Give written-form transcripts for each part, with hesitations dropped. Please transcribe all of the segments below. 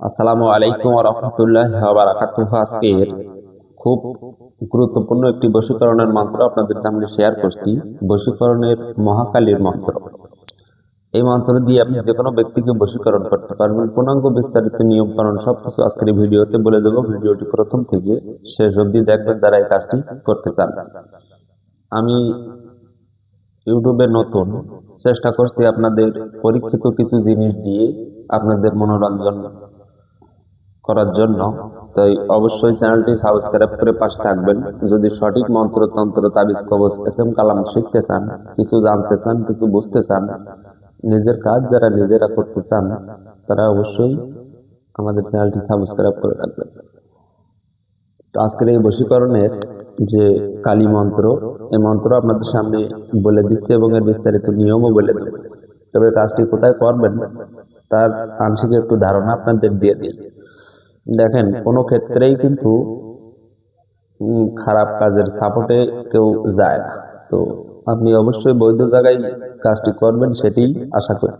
আসসালামু আলাইকুম ওয়া রাহমাতুল্লাহি ওয়া বারাকাতুহু। আজকের খুব গুরুত্বপূর্ণ একটি বশীকরণের মন্ত্র আপনাদের সামনে শেয়ার করছি। বশীকরণের মহাকালীর মন্ত্র। এই মন্ত্র দিয়ে আপনি যে কোনো ব্যক্তিকে বশীকরণ করতে পারবেন। পূর্ণাঙ্গ বিস্তারিত নিয়মকানুন সবকিছু আজকের এই ভিডিওতে বলে দেবো। ভিডিওটি প্রথম থেকে শেষ অবধি দেখবেন যারা এই কাজটি করতে চান। আমি ইউটিউবে নতুন, চেষ্টা করছি আপনাদের পরীক্ষিত কিছু জিনিস দিয়ে আপনাদের মনোরঞ্জন করার জন্য। তাই অবশ্যই চ্যানেলটি সাবস্ক্রাইব করে পাশে থাকবেন। যদি সঠিক মন্ত্রতন্ত্র তাবিজ কবজ এসএম কালাম শিখতে চান, কিছু জানতে চান, কিছু বুঝতে চান, নিজের কাজ যারা নিজেরা করতে চান, তারা অবশ্যই আমাদের চ্যানেলটি সাবস্ক্রাইব করে রাখবেন। তো আজকের এই বশীকরণের যে কালী মন্ত্র, এই মন্ত্র আপনাদের সামনে বলে দিচ্ছে এবং এর বিস্তারিত নিয়মও বলে দেবে। তবে কাজটি কোথায় করবেন তার আংশিক একটু ধারণা আপনাদের দিয়ে দিই। দেখেন, কোনো ক্ষেত্রেই কিন্তু খারাপ কাজের সাপোর্টে কেউ যায় না। তো আপনি অবশ্যই বৈধ জায়গায় কাজটি করবেন, সেটি আশা করি।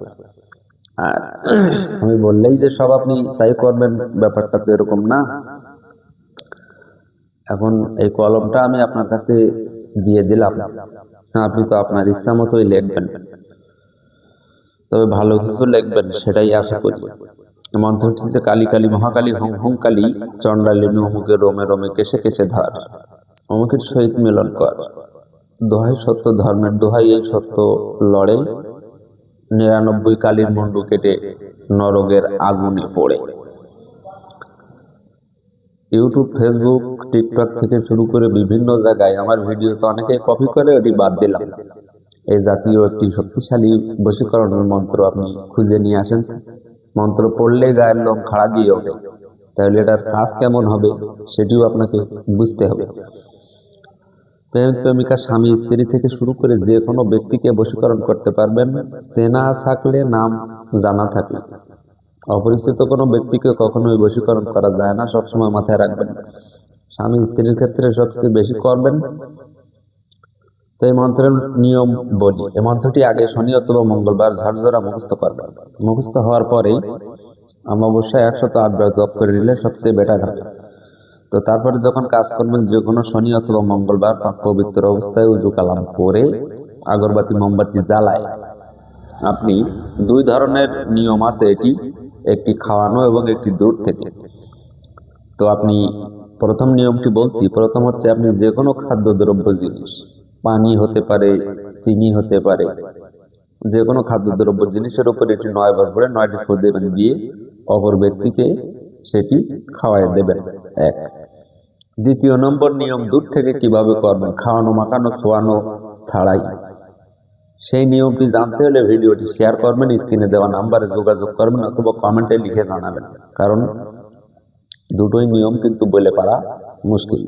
আর আমি বললেই যে সব আপনি তাই করবেন, ব্যাপারটা তো এরকম না। এখন এই কলমটা আমি আপনার কাছে দিয়ে দিলাম, আপনি তো আপনার ইচ্ছা মতোই লিখবেন, তবে ভালো কিছু লিখবেন সেটাই আশা করি। মন্ত্রটিতে কালী কালী মহাকালী হুম হুম কালী চণ্ডালিনী অমুকে রোমে রোমে কেশে কেশে ধর, অমুকের সহিত মিলন কর, দোহাই সত্য ধর্মের দোহাই এই সত্য লড়ে, 99 কালীর মুন্ডু কেটে নরকের আগুনে পড়ে। ইউটিউব, ফেসবুক, টিকটক থেকে শুরু করে বিভিন্ন জায়গায় আমার ভিডিও তো অনেকে কপি করে ওটি বাদ দিলাম। এই জাতীয় একটি শক্তিশালী বশীকরণের মন্ত্র আপনি খুঁজে নিয়ে আসেন। মন্ত্র পড়লে গায়ের লোম খাড়া দিয়ে ওঠে, তাহলে এটার কাজ কেমন হবে সেটিও আপনাকে বুঝতে হবে। প্রেমিক প্রেমিকা, স্বামী স্ত্রী থেকে শুরু করে যে কোনো ব্যক্তিকে বশীকরণ করতে পারবেন, চেনা থাকলে, নাম জানা থাকলে। অপরিচিত কোনো ব্যক্তিকে কখনোই বশীকরণ করা যায় না, সবসময় মাথায় রাখবেন। স্বামী স্ত্রীর ক্ষেত্রে সবচেয়ে বেশি করবেন। তো এই মন্ত্রের নিয়ম বলি। এই মন্ত্রটি আগে শনি অথবা মঙ্গলবার ঝরঝরা মুখস্থ করবেন। মুখস্থ হওয়ার পরেই অমাবস্যায় 108 বার জপ করে নিলে সবচেয়ে বেটার হবে। তো তারপরে যখন কাজ করবেন, যে কোনো শনি অথবা মঙ্গলবার পাক পবিত্র অবস্থায় উজু কালাম করে আগরবাতি মোমবাতি জ্বালায় আপনি, দুই ধরনের নিয়ম আছে এটি, একটি খাওয়ানো এবং একটি দূর থেকে। তো আপনি প্রথম নিয়মটি বলছি। প্রথম হচ্ছে, আপনি যে কোনো খাদ্যদ্রব্য জিনিস, পানি হতে পারে, চিনি হতে পারে, যে কোনো খাদ্যদ্রব্য জিনিসের উপর এটি 9 বার করে 9টি ফু দেবেন, দিয়ে অপর ব্যক্তিকে সেটি খাওয়াই দেবেন। এক। দ্বিতীয় নম্বর নিয়ম, দূর থেকে কিভাবে করবেন, খাওয়ানো মাখানো ছোয়ানো ছাড়াই। সেই নিয়মটি জানতে হলে ভিডিওটি শেয়ার করবেন, স্ক্রিনে দেওয়া নাম্বারে যোগাযোগ করবেন অথবা কমেন্টে লিখে জানাবেন, কারণ দুটোই নিয়ম কিন্তু বলে পারা মুশকিল।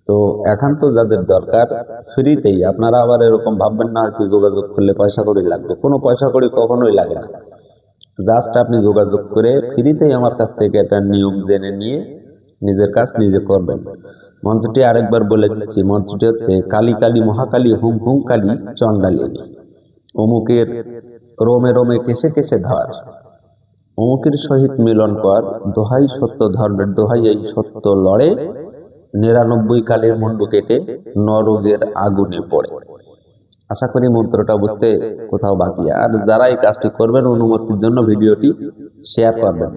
তো একান্ত যাদের দরকার ফ্রিতেই, আপনারা আবার এরকম ভাববেন না হয়তো যোগাযোগ করলে পয়সা কড়ি লাগবে। কোনো পয়সা কড়ি কখনোই লাগে না। জাস্ট আপনি যোগাযোগ করে ফ্রিতেই আমার কাছ থেকে একটা নিয়ম জেনে নিয়ে নিজের কাজ নিজে করবেন। মন্ত্রটি আরেকবার বলে দিচ্ছি। মন্ত্রটি হচ্ছে, কালী কালী মহাকালী হুম হুম কালী চণ্ডালিনী, অমুকের রোমে রোমে কেশে কেশে ধর, অমুকের সহিত মিলন কর, দোহাই সত্য ধর্মের দোহাই এই সত্য লড়ে, 99 কালের মুন্ডু কেটে নরকের আগুনে পড়ে। আশা করি মন্ত্রটা বুঝতে কোথাও বাকি। আর যারা এই কাজটি করবেন, অনুমতির জন্য ভিডিওটি শেয়ার করবেন।